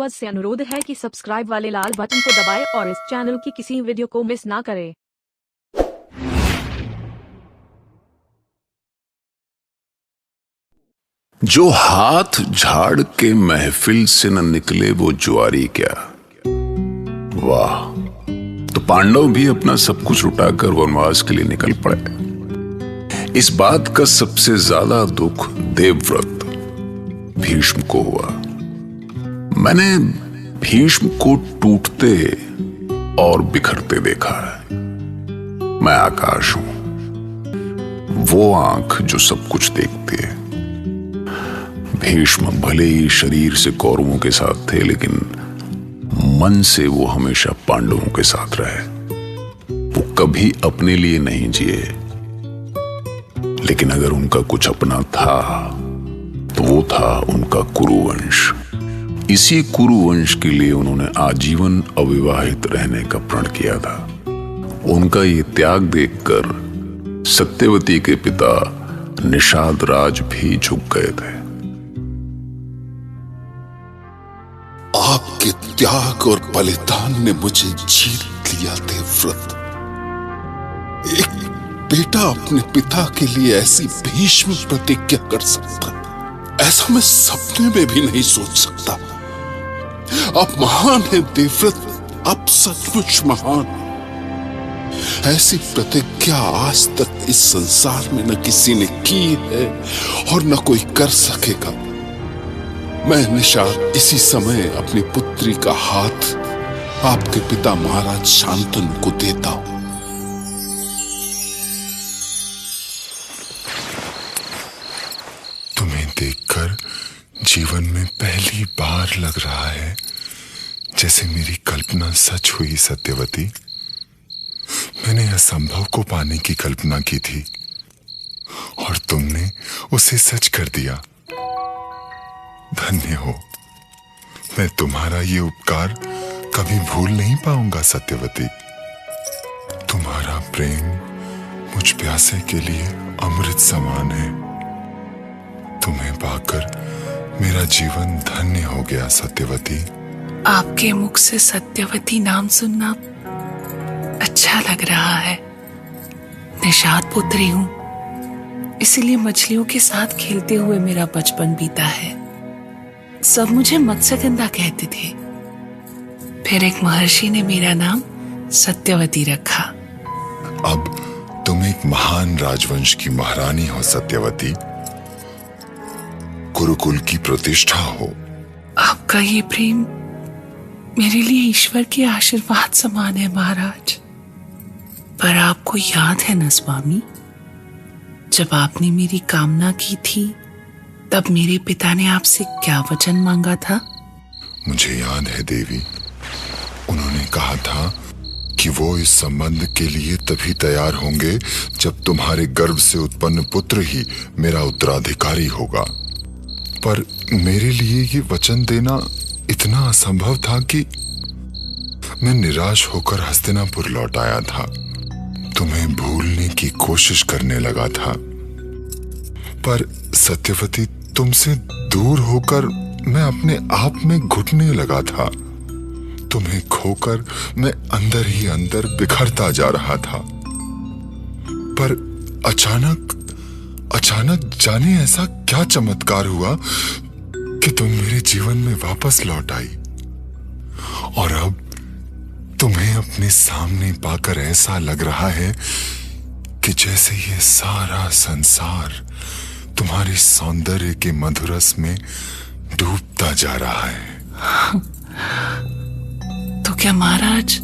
Viewers से अनुरोध है कि सब्सक्राइब वाले लाल बटन को दबाएं और इस चैनल की किसी वीडियो को मिस ना करें। जो हाथ झाड़ के महफिल से न निकले वो जुआरी क्या। वाह, तो पांडव भी अपना सब कुछ उठाकर वनवास के लिए निकल पड़े। इस बात का सबसे ज्यादा दुख देवव्रत भीष्म को हुआ। मैंने भीष्म को टूटते और बिखरते देखा है। मैं आकाश हूं, वो आंख जो सब कुछ देखती है। भीष्म भले ही शरीर से कौरवों के साथ थे, लेकिन मन से वो हमेशा पांडवों के साथ रहे। वो कभी अपने लिए नहीं जिए, लेकिन अगर उनका कुछ अपना था तो वो था उनका कुरुवंश। इसी कुरुवंश के लिए उन्होंने आजीवन अविवाहित रहने का प्रण किया था। उनका ये त्याग देखकर सत्यवती के पिता निषाद राज भी झुक गए थे। आपके त्याग और बलिदान ने मुझे जीत लिया देवव्रत। एक बेटा अपने पिता के लिए ऐसी भीष्म प्रतिज्ञा कर सकता, ऐसा मैं सपने में भी नहीं सोच सकता। आप महान हैं देवव्रत, आप सचमुच महान। ऐसी प्रतिज्ञा आज तक इस संसार में न किसी ने की है और न कोई कर सकेगा। मैं निषाद इसी समय अपनी पुत्री का हाथ आपके पिता महाराज शांतनु को देता हूं। तुम्हें देखकर जीवन में पहली बार लग रहा है जैसे मेरी कल्पना सच हुई। सत्यवती, मैंने असंभव को पाने की कल्पना की थी और तुमने उसे सच कर दिया। धन्य हो, मैं तुम्हारा ये उपकार कभी भूल नहीं पाऊंगा सत्यवती। तुम्हारा प्रेम मुझ प्यासे के लिए अमृत समान है। तुम्हें पाकर मेरा जीवन धन्य हो गया सत्यवती। आपके मुख से सत्यवती नाम सुनना अच्छा लग रहा है। निषाद पुत्री हूं, इसलिए मछलियों के साथ खेलते हुए मेरा बचपन बीता है। सब मुझे मत्स्यगंधा कहते थे। फिर एक महर्षि ने मेरा नाम सत्यवती रखा। अब तुम एक महान राजवंश की महारानी हो सत्यवती। गुरुकुल की प्रतिष्ठा हो। आपका ये प्रेम मेरे लिए ईश्वर के आशीर्वाद समान है महाराज। पर आपको याद है ना स्वामी, जब आपने मेरी कामना की थी तब मेरे पिता ने आपसे क्या वचन मांगा था? मुझे याद है देवी। उन्होंने कहा था कि वो इस संबंध के लिए तभी तैयार होंगे जब तुम्हारे गर्भ से उत्पन्न पुत्र ही मेरा उत्तराधिकारी होगा। पर मेरे लिए ये वचन देना इतना असंभव था कि मैं निराश होकर हस्तिनापुर लौट आया था। तुम्हें भूलने की कोशिश करने लगा था, पर सत्यवती तुमसे दूर होकर मैं अपने आप में घुटने लगा था। तुम्हें खोकर मैं अंदर ही अंदर बिखरता जा रहा था। पर अचानक जाने ऐसा क्या चमत्कार हुआ कि तुम मेरे जीवन में वापस लौट आई। और अब तुम्हें अपने सामने पाकर ऐसा लग रहा है कि जैसे ये सारा संसार तुम्हारे सौंदर्य के मधुरस में डूबता जा रहा है। तो क्या महाराज,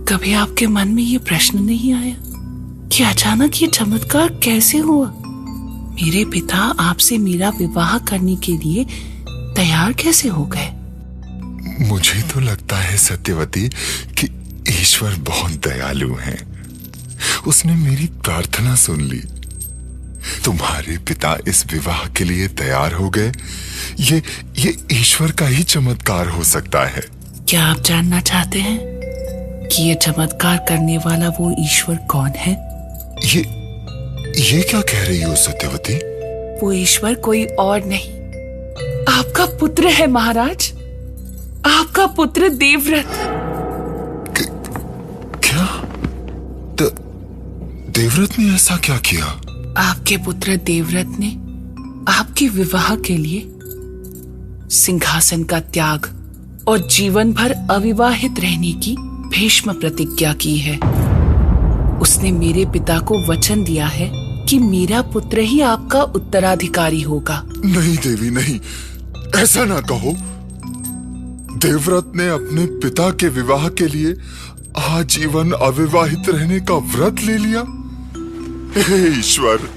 कभी आपके मन में ये प्रश्न नहीं आया कि अचानक ये चमत्कार कैसे हुआ? मेरे पिता आपसे मेरा विवाह करने के लिए तैयार कैसे हो गए? मुझे तो लगता है सत्यवती कि ईश्वर बहुत दयालु है। उसने मेरी प्रार्थना सुन ली। तुम्हारे पिता इस विवाह के लिए तैयार हो गए। ये ईश्वर का ही चमत्कार हो सकता है। क्या आप जानना चाहते हैं कि ये चमत्कार करने वाला वो ईश्वर कौन है? ये क्या कह रही हो सत्यवती? वो ईश्वर कोई और नहीं, आपका पुत्र है महाराज, आपका पुत्र देवव्रत। क्या? देवव्रत ने ऐसा क्या किया? आपके पुत्र देवव्रत ने आपके विवाह के लिए सिंहासन का त्याग और जीवन भर अविवाहित रहने की भीष्म प्रतिज्ञा की है। उसने मेरे पिता को वचन दिया है कि मेरा पुत्र ही आपका उत्तराधिकारी होगा। नहीं देवी, नहीं, ऐसा ना कहो। देवव्रत ने अपने पिता के विवाह के लिए आजीवन अविवाहित रहने का व्रत ले लिया। हे ईश्वर,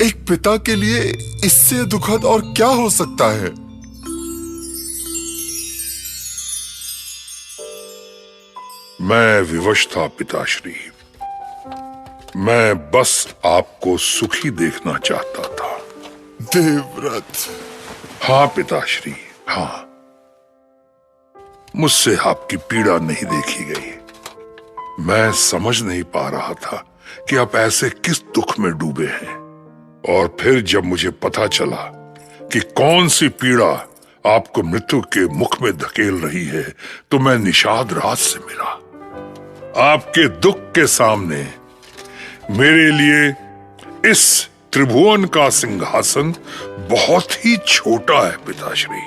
एक पिता के लिए इससे दुखद और क्या हो सकता है? मैं विवश था पिताश्री। मैं बस आपको सुखी देखना चाहता था। देवव्रत। हाँ पिताश्री, हाँ। मुझसे आपकी पीड़ा नहीं देखी गई। मैं समझ नहीं पा रहा था कि आप ऐसे किस दुख में डूबे हैं। और फिर जब मुझे पता चला कि कौन सी पीड़ा आपको मृत्यु के मुख में धकेल रही है, तो मैं निषाद राज से मिला। आपके दुख के सामने मेरे लिए इस त्रिभुवन का सिंहासन बहुत ही छोटा है पिताश्री।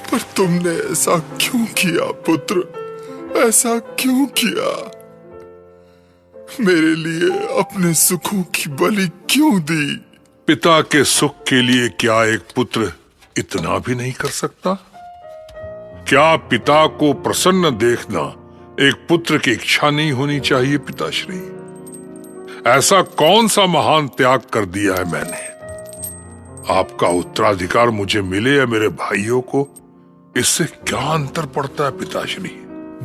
पर तुमने ऐसा क्यों किया पुत्र? ऐसा क्यों किया? मेरे लिए अपने सुखों की बलि क्यों दी? पिता के सुख के लिए क्या एक पुत्र इतना भी नहीं कर सकता? क्या पिता को प्रसन्न देखना एक पुत्र की इच्छा नहीं होनी चाहिए पिताश्री? ऐसा कौन सा महान त्याग कर दिया है मैंने? आपका उत्तराधिकार मुझे मिले या मेरे भाइयों को, इससे क्या अंतर पड़ता है पिताश्री?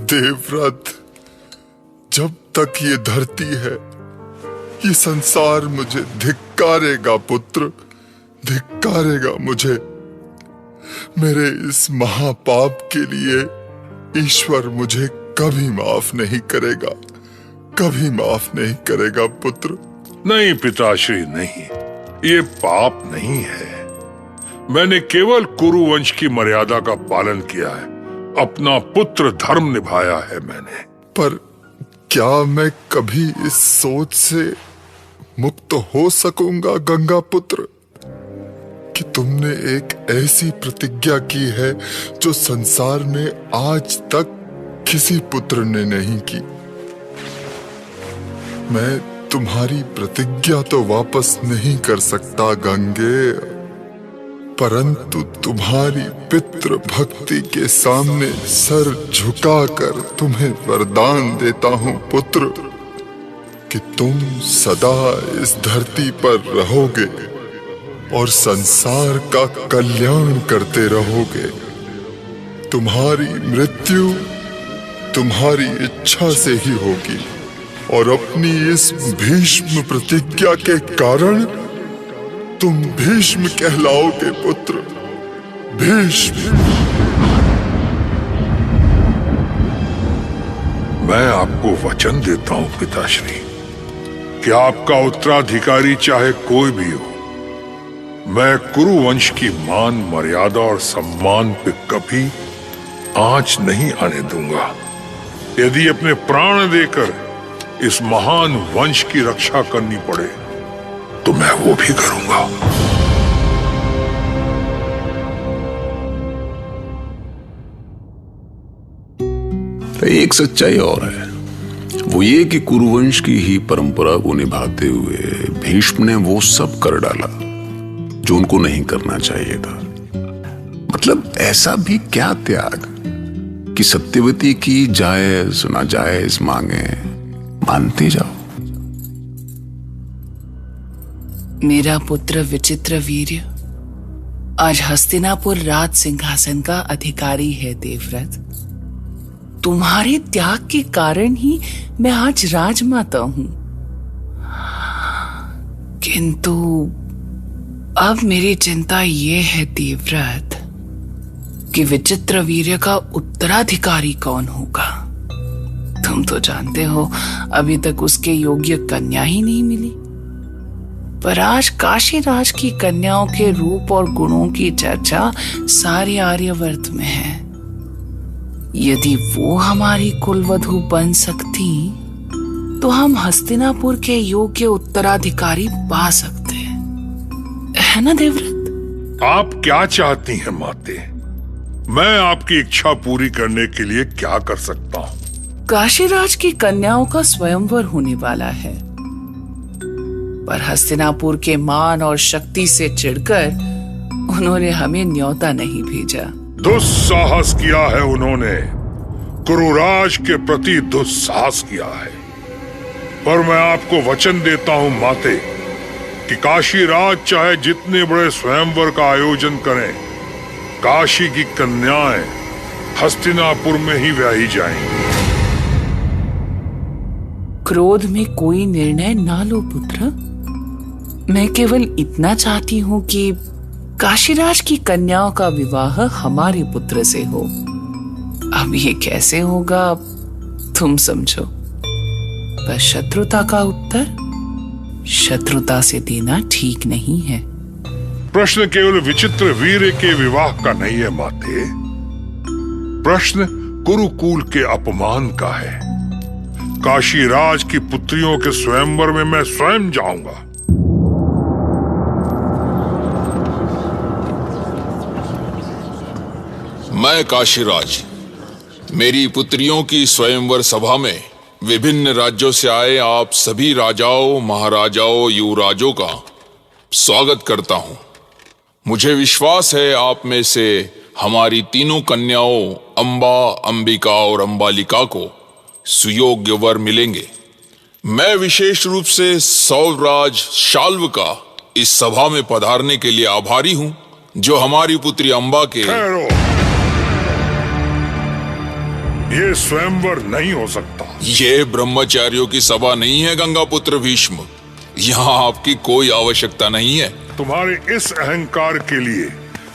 देवव्रत, जब तक ये धरती है, ये संसार मुझे धिक्कारेगा पुत्र, धिक्कारेगा मुझे। मेरे इस महापाप के लिए ईश्वर मुझे कभी माफ नहीं करेगा, कभी माफ नहीं करेगा पुत्र। नहीं पिताश्री, नहीं, ये पाप नहीं है। मैंने केवल कुरुवंश की मर्यादा का पालन किया है, अपना पुत्र धर्म निभाया है मैंने। पर क्या मैं कभी इस सोच से मुक्त हो सकूंगा गंगा पुत्र, कि तुमने एक ऐसी प्रतिज्ञा की है जो संसार में आज तक किसी पुत्र ने नहीं की? मैं तुम्हारी प्रतिज्ञा तो वापस नहीं कर सकता गंगे, परंतु तुम्हारी पितृ भक्ति के सामने सर झुकाकर तुम्हें वरदान देता हूं पुत्र, कि तुम सदा इस धरती पर रहोगे और संसार का कल्याण करते रहोगे। तुम्हारी मृत्यु तुम्हारी इच्छा से ही होगी, और अपनी इस भीष्म प्रतिज्ञा के कारण तुम भीष्म कहलाओगे पुत्र, भीष्म। मैं आपको वचन देता हूं पिताश्री कि आपका उत्तराधिकारी चाहे कोई भी हो, मैं कुरुवंश की मान, मर्यादा और सम्मान पे कभी आंच नहीं आने दूंगा। यदि अपने प्राण देकर इस महान वंश की रक्षा करनी पड़े तो मैं वो भी करूंगा। एक सच्चाई और है, वो ये कि कुरुवंश की ही परंपरा को निभाते हुए भीष्म ने वो सब कर डाला जो उनको नहीं करना चाहिए था। मतलब ऐसा भी क्या त्याग कि सत्यवती की जायज नाजायज मांगे मानते जाओ। मेरा पुत्र विचित्र वीर्य आज हस्तिनापुर राज सिंहासन का अधिकारी है देवव्रत। तुम्हारे त्याग के कारण ही मैं आज राजमाता हूं। किंतु अब मेरी चिंता ये है देवव्रत कि विचित्र वीर्य का उत्तराधिकारी कौन होगा। तुम तो जानते हो अभी तक उसके योग्य कन्या ही नहीं मिली। पर आज काशीराज की कन्याओं के रूप और गुणों की चर्चा सारे आर्यवर्त में है। यदि वो हमारी कुलवधू बन सकती तो हम हस्तिनापुर के योग्य उत्तराधिकारी पा सकते हैं, है ना देवव्रत? आप क्या चाहती हैं माते? मैं आपकी इच्छा पूरी करने के लिए क्या कर सकता हूँ? काशीराज की कन्याओं का स्वयंवर होने वाला है, पर हस्तिनापुर के मान और शक्ति से चिढ़कर उन्होंने हमें न्योता नहीं भेजा। दुस्साहस किया है उन्होंने, कुरुराज के प्रति दुस्साहस किया है। पर मैं आपको वचन देता हूं माते कि काशीराज चाहे जितने बड़े स्वयंवर का आयोजन करें, काशी की कन्याएं हस्तिनापुर में ही ब्याही जाएंगी। क्रोध में कोई निर्णय ना लो पुत्र। मैं केवल इतना चाहती हूँ कि काशीराज की कन्याओं का विवाह हमारे पुत्र से हो। अब ये कैसे होगा तुम समझो, पर शत्रुता का उत्तर शत्रुता से देना ठीक नहीं है। प्रश्न केवल विचित्र वीर के विवाह का नहीं है माते, प्रश्न कुरुकुल के अपमान का है। काशीराज की पुत्रियों के स्वयंवर में मैं स्वयं जाऊंगा। मैं काशीराज, मेरी पुत्रियों की स्वयंवर सभा में विभिन्न राज्यों से आए आप सभी राजाओं, महाराजाओं, युवराजों का स्वागत करता हूं। मुझे विश्वास है आप में से हमारी तीनों कन्याओं अंबा, अंबिका और अंबालिका को सुयोग्य वर मिलेंगे। मैं विशेष रूप से सौराज शाल्व का इस सभा में पधारने के लिए आभारी हूं, जो हमारी पुत्री अंबा के। ठहरो, ये स्वयंवर नहीं हो सकता। ये ब्रह्मचारियों की सभा नहीं है गंगापुत्र भीष्म, यहाँ आपकी कोई आवश्यकता नहीं है। तुम्हारे इस अहंकार के लिए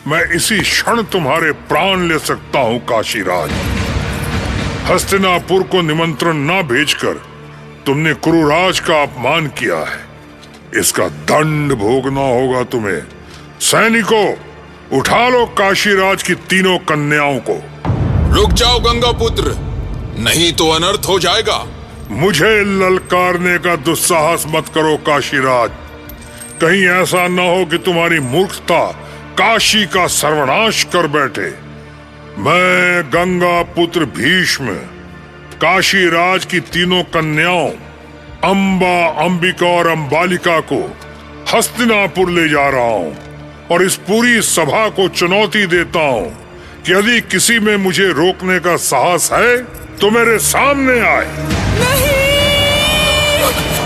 मैं इसी क्षण तुम्हारे प्राण ले सकता हूँ काशीराज। हस्तिनापुर को निमंत्रण ना भेजकर तुमने कुरुराज का अपमान किया है, इसका दंड भोगना होगा तुम्हें। सैनिकों, उठा लो काशीराज की तीनों कन्याओं को। रुक जाओ गंगापुत्र, नहीं तो अनर्थ हो जाएगा। मुझे ललकारने का दुस्साहस मत करो काशीराज। कहीं ऐसा न हो कि तुम्हारी मूर्खता काशी का सर्वनाश कर बैठे। मैं गंगा पुत्र भीष्म काशीराज की तीनों कन्याओं अंबा, अंबिका और अंबालिका को हस्तिनापुर ले जा रहा हूं और इस पूरी सभा को चुनौती देता हूं कि यदि किसी में मुझे रोकने का साहस है तो मेरे सामने आए।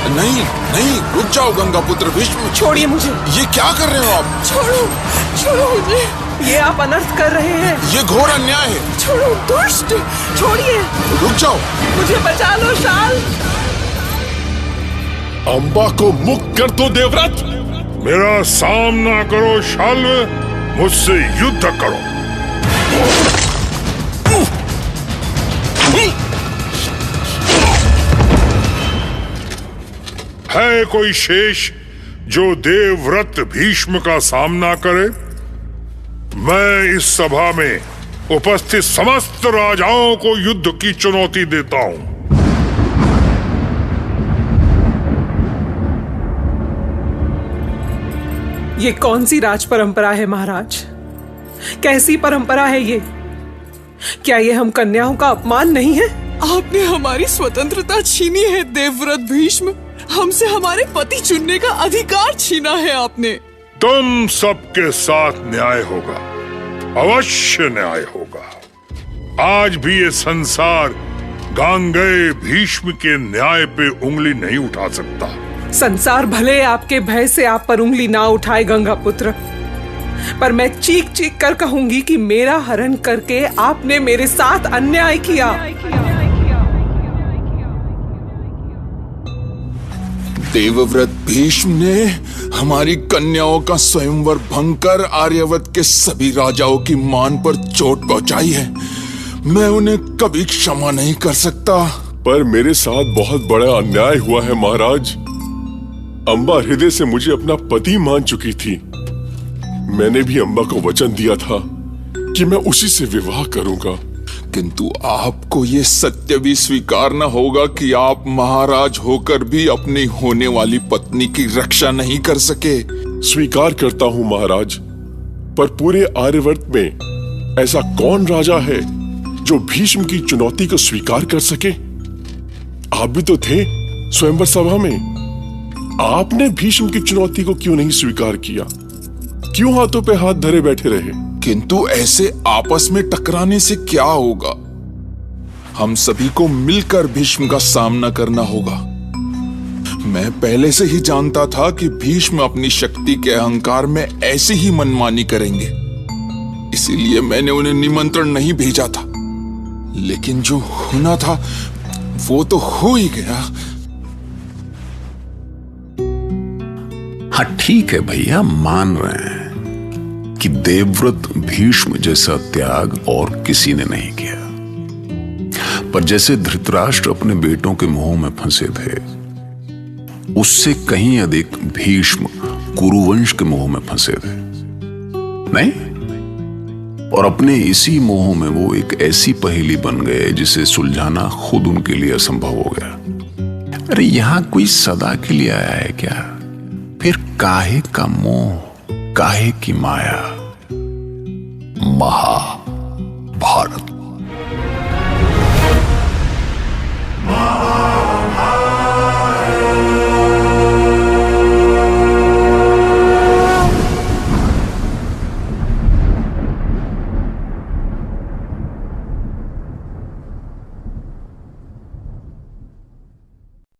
नहीं नहीं, रुक जाओ गंगापुत्र भीष्म। छोड़िए मुझे। ये क्या कर रहे हो आप? छोड़ो मुझे, ये आप अनर्थ कर रहे हैं। ये घोर अन्याय है। छोड़ो दुष्ट, छोड़िए। रुक जाओ, मुझे बचा लो शाल। अंबा को मुक्त कर दो देवव्रत। मेरा सामना करो शाल्व, मुझसे युद्ध करो। है कोई शेष जो देवव्रत भीष्म का सामना करे? मैं इस सभा में उपस्थित समस्त राजाओं को युद्ध की चुनौती देता हूं। ये कौन सी राज परंपरा है महाराज? कैसी परंपरा है ये? क्या ये हम कन्याओं का अपमान नहीं है? आपने हमारी स्वतंत्रता छीनी है देवव्रत भीष्म। हमसे हमारे पति चुनने का अधिकार छीना है आपने। तुम सबके साथ न्याय होगा, अवश्य न्याय होगा। आज भी ये संसार गांगेय भीष्म के न्याय पे उंगली नहीं उठा सकता। संसार भले आपके भय से आप पर उंगली ना उठाए गंगा पुत्र, पर मैं चीख चीख कर कहूंगी कि मेरा हरण करके आपने मेरे साथ अन्याय किया। देवव्रत भीष्म ने हमारी कन्याओं का स्वयंवर भंग कर आर्यवत के सभी राजाओं की मान पर चोट पहुंचाई है। मैं उन्हें कभी क्षमा नहीं कर सकता। पर मेरे साथ बहुत बड़ा अन्याय हुआ है महाराज। अम्बा हृदय से मुझे अपना पति मान चुकी थी। मैंने भी अम्बा को वचन दिया था कि मैं उसी से विवाह करूंगा। किंतु आपको ये सत्य भी स्वीकारना होगा कि आप महाराज होकर भी अपनी होने वाली पत्नी की रक्षा नहीं कर सके। स्वीकार करता हूं महाराज, पर पूरे आर्यवर्त में ऐसा कौन राजा है जो भीष्म की चुनौती को स्वीकार कर सके? आप भी तो थे स्वयंवर सभा में। आपने भीष्म की चुनौती को क्यों नहीं स्वीकार किया? क्यों हाथों पे हाथ धरे बैठे रहे? किंतु ऐसे आपस में टकराने से क्या होगा? हम सभी को मिलकर भीष्म का सामना करना होगा। मैं पहले से ही जानता था कि भीष्म अपनी शक्ति के अहंकार में ऐसी ही मनमानी करेंगे, इसीलिए मैंने उन्हें निमंत्रण नहीं भेजा था। लेकिन जो होना था वो तो हो ही गया। हाँ ठीक है भैया, मान रहे हैं कि देवव्रत भीष्म जैसा त्याग और किसी ने नहीं किया। पर जैसे धृतराष्ट्र अपने बेटों के मोह में फंसे थे, उससे कहीं अधिक भीष्म कुरुवंश के मोह में फंसे थे, नहीं? और अपने इसी मोह में वो एक ऐसी पहेली बन गए जिसे सुलझाना खुद उनके लिए असंभव हो गया। अरे यहां कोई सदा के लिए आया है क्या? फिर काहे का मोह, काहे की माया? महा